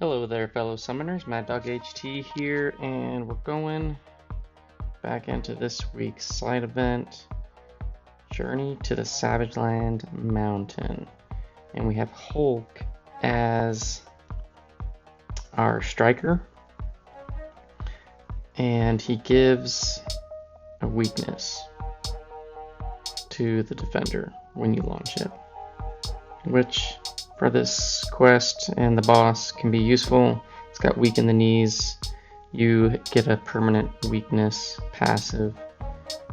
Hello there, fellow summoners. Mad Dog HT here, and we're going back into this week's side event, Journey to the Savage Land Mountain. And we have Hulk as our striker, and he gives a weakness to the defender when you launch it, which for this quest and the boss can be useful. It's got weak in the knees. You get a permanent weakness passive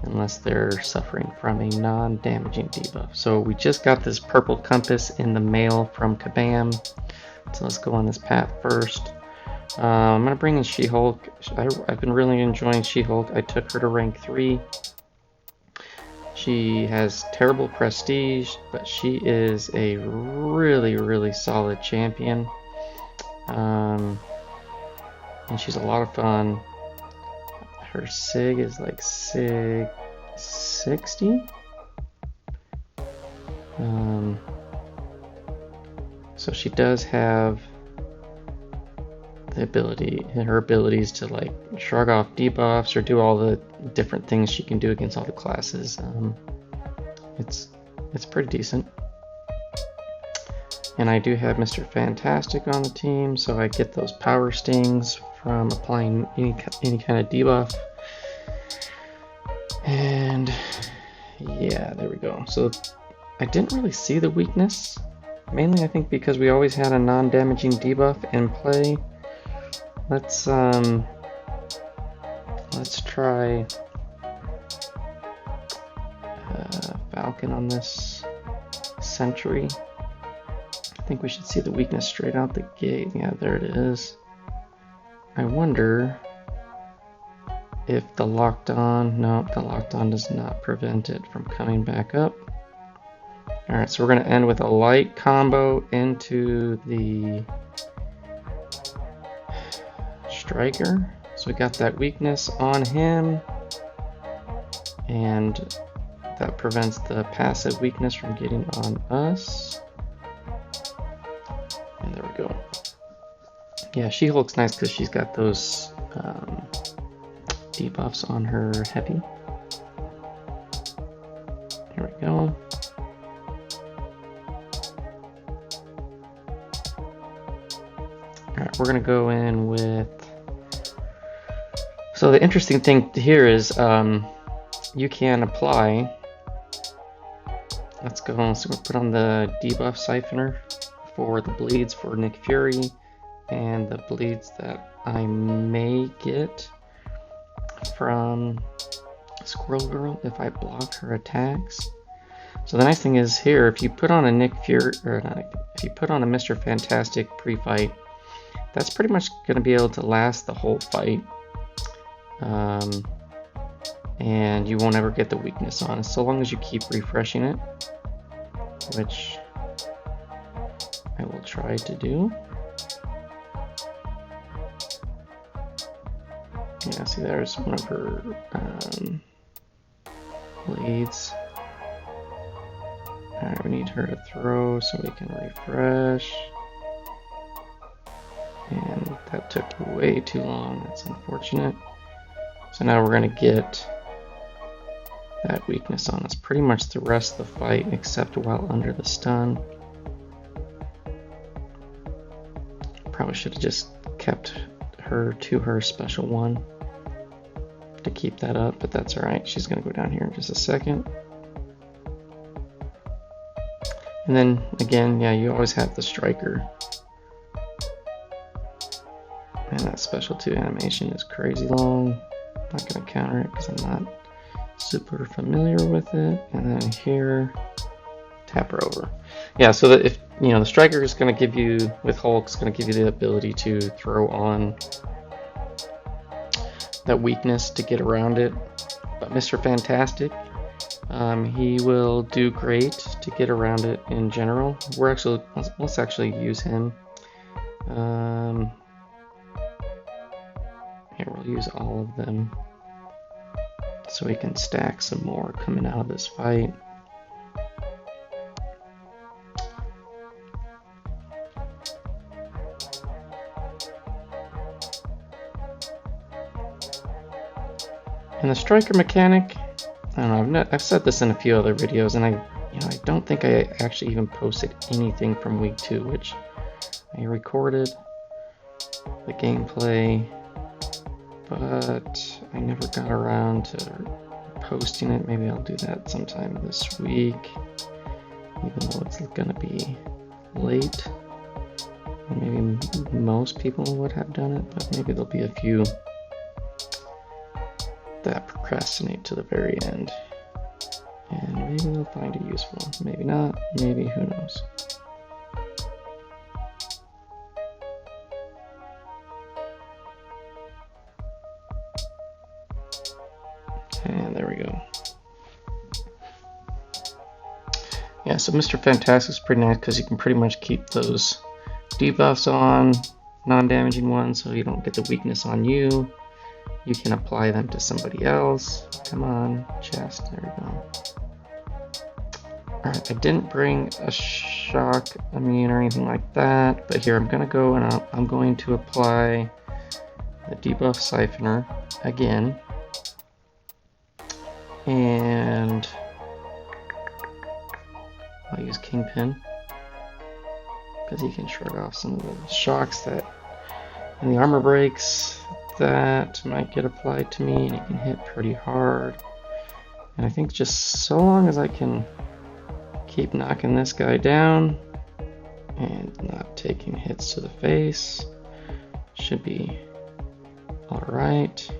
unless they're suffering from a non-damaging debuff. So we just got this purple compass in the mail from Kabam. So let's go on this path first. I'm going to bring in She-Hulk. I've been really enjoying She-Hulk. I took her to rank 3. She has terrible prestige, but she is a really solid champion. And she's a lot of fun. Her SIG is like SIG 60. So she does have the ability, her abilities to like shrug off debuffs or do all the different things she can do against all the classes. It's pretty decent. And I do have Mr. Fantastic on the team, so I get those power stings from applying any kind of debuff. And yeah, there we go. So I didn't really see the weakness, mainly I think because we always had a non-damaging debuff in play. Let's try Falcon on this Sentry. I think we should see the weakness straight out the gate. Yeah, there it is. I wonder if the locked on, no, the locked on does not prevent it from coming back up. Alright, so we're going to end with a light combo into the striker. So we got that weakness on him, and that prevents the passive weakness from getting on us. And there we go. Yeah, She-Hulk's nice because she's got those debuffs on her heavy. Here we go. Alright, we're gonna go in with... So the interesting thing here is you can apply... Let's go, so we'll put on the debuff siphoner for the bleeds for Nick Fury and the bleeds that I may get from Squirrel Girl if I block her attacks. So the nice thing is here, if you put on a Nick Fury, or not, if you put on a Mr. Fantastic pre-fight, that's pretty much going to be able to last the whole fight. And you won't ever get the weakness on it, so long as you keep refreshing it, which I will try to do. Yeah, see, there's one of her blades. Alright, we need her to throw so we can refresh. And that took way too long, that's unfortunate. So now we're going to get that weakness on us pretty much the rest of the fight, except while under the stun. Probably should have just kept her to her special one to keep that up, but that's alright. She's going to go down here in just a second. And then again, yeah, you always have the striker. And that special 2 animation is crazy long. I'm not going to counter it because I'm not super familiar with it. And then here, tap her over. Yeah, so that if, you know, the striker is going to give you, with Hulk, is going to give you the ability to throw on that weakness to get around it. But Mr. Fantastic, he will do great to get around it in general. We're actually, let's actually use him. Here, we'll use all of them so we can stack some more coming out of this fight. And the striker mechanic, I don't know, I've said this in a few other videos, and I don't think I actually even posted anything from week 2, which I recorded the gameplay, but I never got around to posting it. Maybe I'll do that sometime this week, even though it's gonna be late. Maybe most people would have done it, but maybe there'll be a few that procrastinate to the very end. And maybe they'll find it useful. Maybe not. Maybe, who knows. And there we go. Yeah, so Mr. Fantastic is pretty nice because you can pretty much keep those debuffs on, non-damaging ones, so you don't get the weakness on you. You can apply them to somebody else. Come on, chest, there we go. Alright, I didn't bring a shock immune or anything like that, but here I'm going to go and I'm going to apply the debuff siphoner again. And I'll use Kingpin because he can shrug off some of the shocks that and the armor breaks that might get applied to me, and it can hit pretty hard. And I think just so long as I can keep knocking this guy down and not taking hits to the face, should be alright.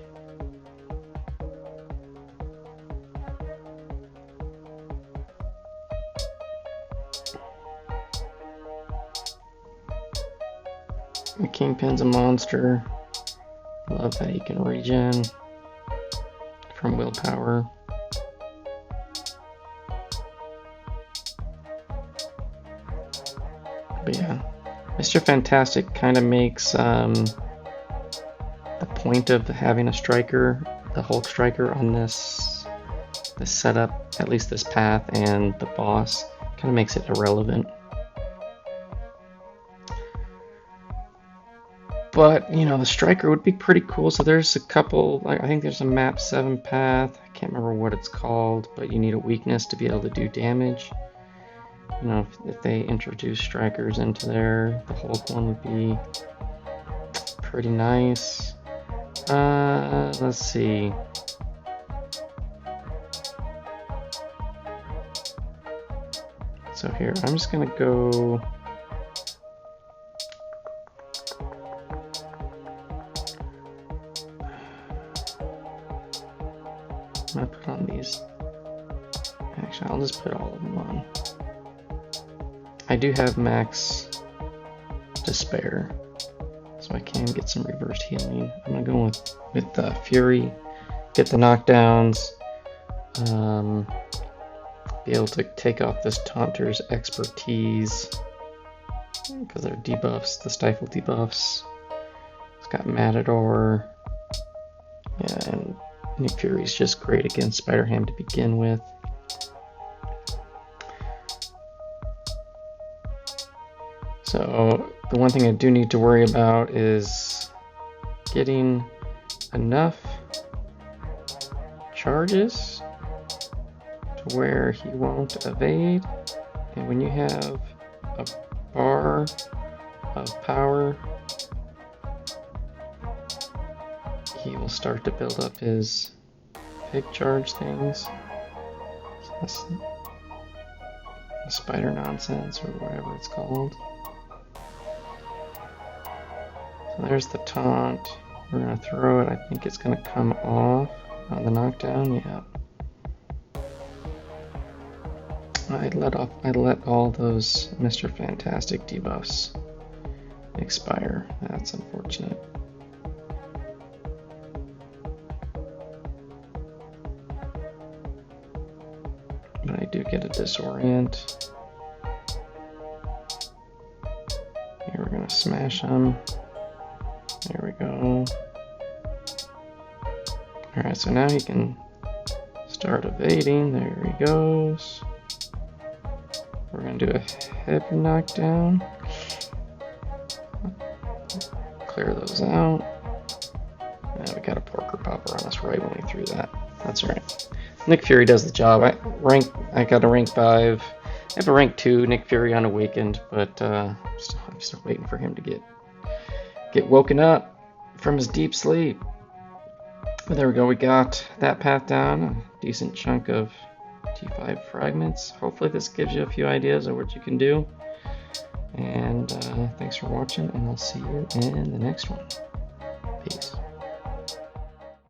The Kingpin's a monster. Love that he can regen from willpower. But yeah, Mr. Fantastic kind of makes the point of having a striker, the Hulk striker, on this setup, at least this path, and the boss kind of makes it irrelevant. But, you know, the striker would be pretty cool. So there's a couple, like I think there's a map 7 path. I can't remember what it's called, but you need a weakness to be able to do damage. You know, if they introduce strikers into there, the Hulk one would be pretty nice. Let's see. So here, I'm just gonna go. I'm gonna put on these. Actually, I'll just put all of them on. I do have max despair, so I can get some reversed healing. I'm gonna go with Fury, get the knockdowns, be able to take off this Taunters expertise because they're debuffs, the stifle debuffs. It's got Matador, yeah, and Nick Fury's just great against Spider-Ham to begin with. So the one thing I do need to worry about is getting enough charges to where he won't evade. And when you have a bar of power, he will start to build up his big charge things. So that's the spider nonsense or whatever it's called. So there's the taunt. We're gonna throw it. I think it's gonna come off on the knockdown. Yeah. I let all those Mr. Fantastic debuffs expire. That's unfortunate. But I do get a disorient. Here we're gonna smash him. There we go. Alright, so now he can start evading. There he goes. We're going to do a heavy knockdown. Clear those out. We got a porker popper on us right when we threw that. That's alright. Nick Fury does the job. I got a rank 5. I have a rank 2 Nick Fury unawakened, but I'm still waiting for him to get woken up from his deep sleep. But there we go. We got that path down. A decent chunk of T5 fragments. Hopefully this gives you a few ideas of what you can do. And thanks for watching, and I'll see you in the next one. Peace.